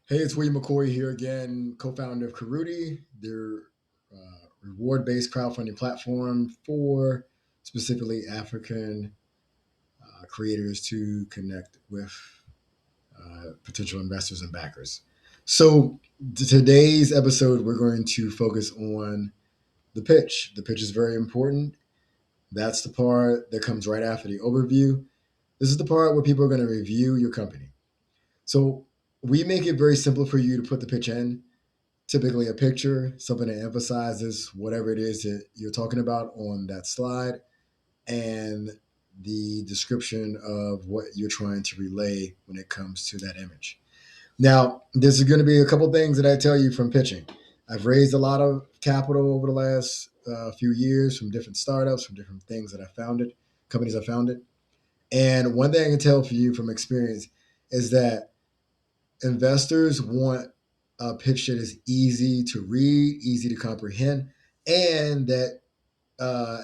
Hey, it's William McCoy here again, co-founder of Kurudy, their reward-based crowdfunding platform for specifically African creators to connect with potential investors and backers. So today's episode, we're going to focus on the pitch. The pitch is very important. That's the part that comes right after the overview. This is the part where people are going to review your company. So we make it very simple for you to put the pitch in, typically a picture, something that emphasizes whatever it is that you're talking about on that slide, and the description of what you're trying to relay when it comes to that image. Now, there's going to be a couple things that I tell you from pitching. I've raised a lot of capital over the last few years from different startups, from different things that I founded, companies I founded. And one thing I can tell for you from experience is that investors want a pitch that is easy to read, easy to comprehend, and that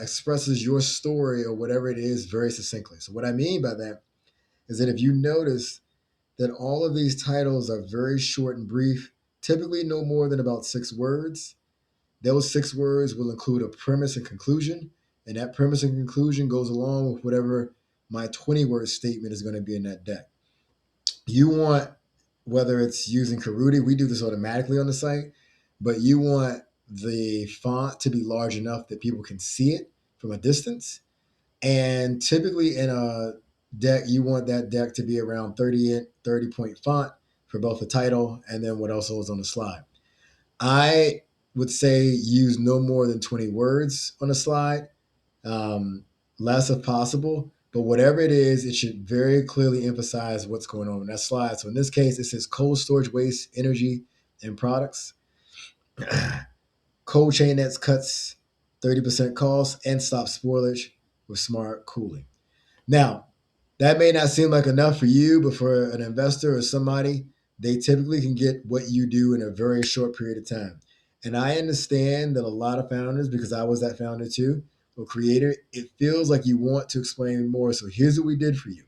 expresses your story or whatever it is very succinctly. So, what I mean by that is that if you notice that all of these titles are very short and brief, typically no more than about 6 words, those 6 words will include a premise and conclusion, and that premise and conclusion goes along with whatever my 20-word statement is going to be in that deck. You want, whether it's using Kurudy, we do this automatically on the site, but you want the font to be large enough that people can see it from a distance. And typically in a deck, you want that deck to be around 30 point font for both the title and then what else is on the slide. I would say use no more than 20 words on a slide, um, less if possible. But whatever it is, it should very clearly emphasize what's going on in that slide. So in this case, it says cold storage waste, energy, and products. Cold chain nets cuts 30% costs and stops spoilage with smart cooling. Now, that may not seem like enough for you, but for an investor or somebody, they typically can get what you do in a very short period of time. And I understand that a lot of founders, because I was that founder too, or creator, it feels like you want to explain more. So here's what we did for you.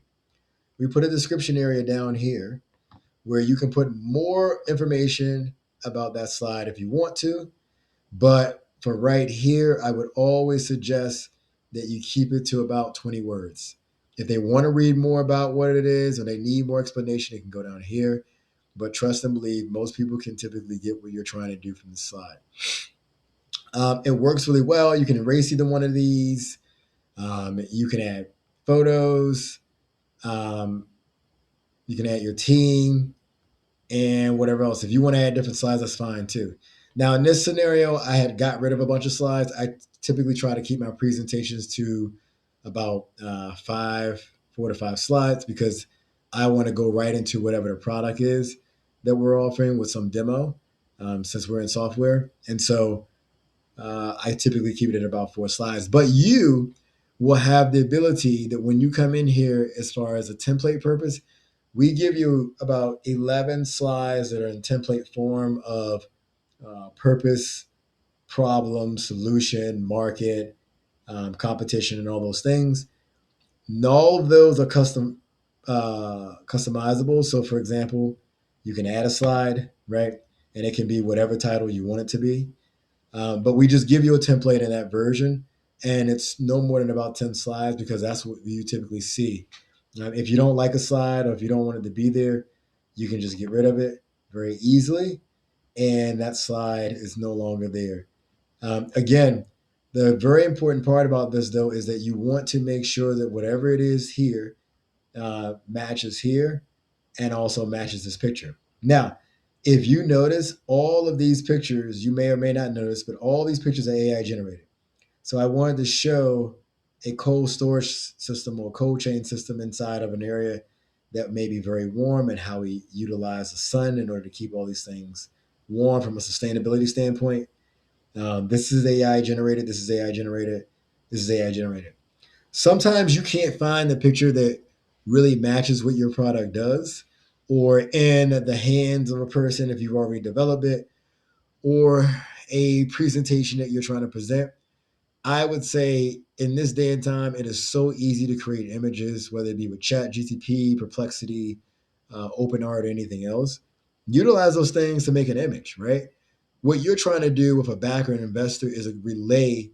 We put a description area down here where you can put more information about that slide if you want to. But for right here, I would always suggest that you keep it to about 20 words. If they want to read more about what it is or they need more explanation, they can go down here. But trust and believe, most people can typically get what you're trying to do from the slide. It works really well. You can erase either one of these. You can add photos. Um, you can add your team and whatever else. If you want to add different slides, that's fine too. Now, in this scenario, I had got rid of a bunch of slides. I typically try to keep my presentations to about 4 to 5 slides because I want to go right into whatever the product is that we're offering with some demo, since we're in software. And so I typically keep it at about 4 slides. But you will have the ability that when you come in here, as far as a template purpose, we give you about 11 slides that are in template form of purpose, problem, solution, market, competition, and all those things. And all of those are customizable. So, for example, you can add a slide, right? And it can be whatever title you want it to be. But we just give you a template in that version, and it's no more than about 10 slides because that's what you typically see. If you don't like a slide or if you don't want it to be there, you can just get rid of it very easily, and that slide is no longer there. Again, the very important part about this, though, is that you want to make sure that whatever it is here matches here and also matches this picture. Now, if you notice all of these pictures, you may or may not notice, but all these pictures are AI generated. So I wanted to show a cold storage system or cold chain system inside of an area that may be very warm and how we utilize the sun in order to keep all these things warm from a sustainability standpoint. This is AI generated. This is AI generated. This is AI generated. Sometimes you can't find the picture that really matches what your product does, or in the hands of a person if you've already developed it, or a presentation that you're trying to present. I would say in this day and time, it is so easy to create images, whether it be with Chat, GTP, Perplexity, OpenArt, or anything else. Utilize those things to make an image, right? What you're trying to do with a backer and investor is relay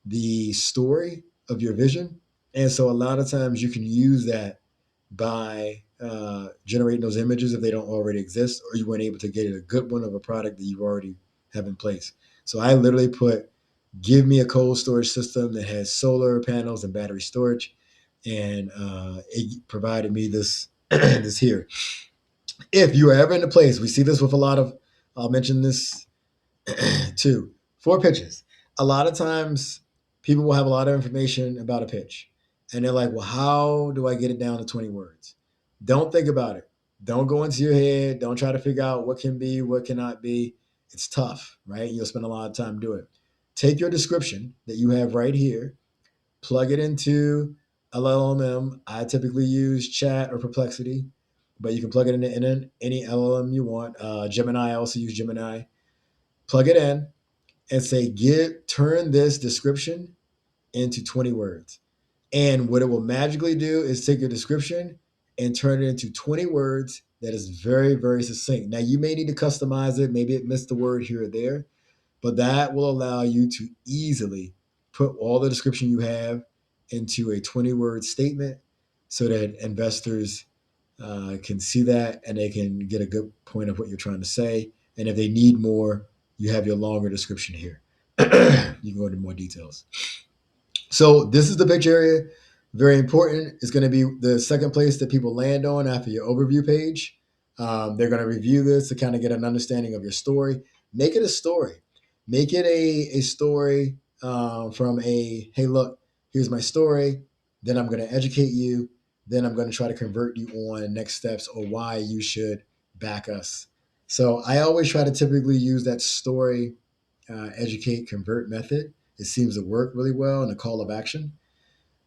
the story of your vision. And so a lot of times you can use that by generating those images if they don't already exist, or you weren't able to get a good one of a product that you already have in place. So I literally put, give me a cold storage system that has solar panels and battery storage. And it provided me this, this here. If you are ever in a place, we see this with a lot of, I'll mention this too, for pitches. A lot of times people will have a lot of information about a pitch. And they're like, well, how do I get it down to 20 words? Don't think about it. Don't go into your head. Don't try to figure out what can be, what cannot be. It's tough, right? You'll spend a lot of time doing it. Take your description that you have right here, plug it into LLM. I typically use Chat or Perplexity, but you can plug it into any LLM you want. Gemini, I also use Gemini. Plug it in and say, turn this description into 20 words. And what it will magically do is take your description and turn it into 20 words that is very, very succinct. Now, you may need to customize it. Maybe it missed the word here or there, but that will allow you to easily put all the description you have into a 20-word statement so that investors can see that and they can get a good point of what you're trying to say. And if they need more, you have your longer description here. You can go into more details. So this is the pitch area. Very important. It's going to be the second place that people land on after your overview page. They're going to review this to kind of get an understanding of your story. Make it a story. Make it a story from a, hey, look, here's my story. Then I'm going to educate you. Then I'm going to try to convert you on next steps or why you should back us. So I always try to typically use that story, educate, convert method. It seems to work really well in the call of action.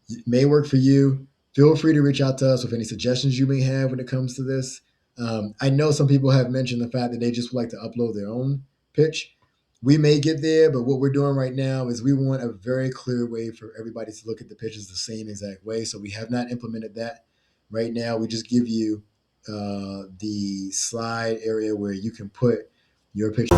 It may work for you. Feel free to reach out to us with any suggestions you may have when it comes to this. I know some people have mentioned the fact that they just would like to upload their own pitch. We may get there, but what we're doing right now is we want a very clear way for everybody to look at the pitches the same exact way. So we have not implemented that right now. We just give you the slide area where you can put your pitch.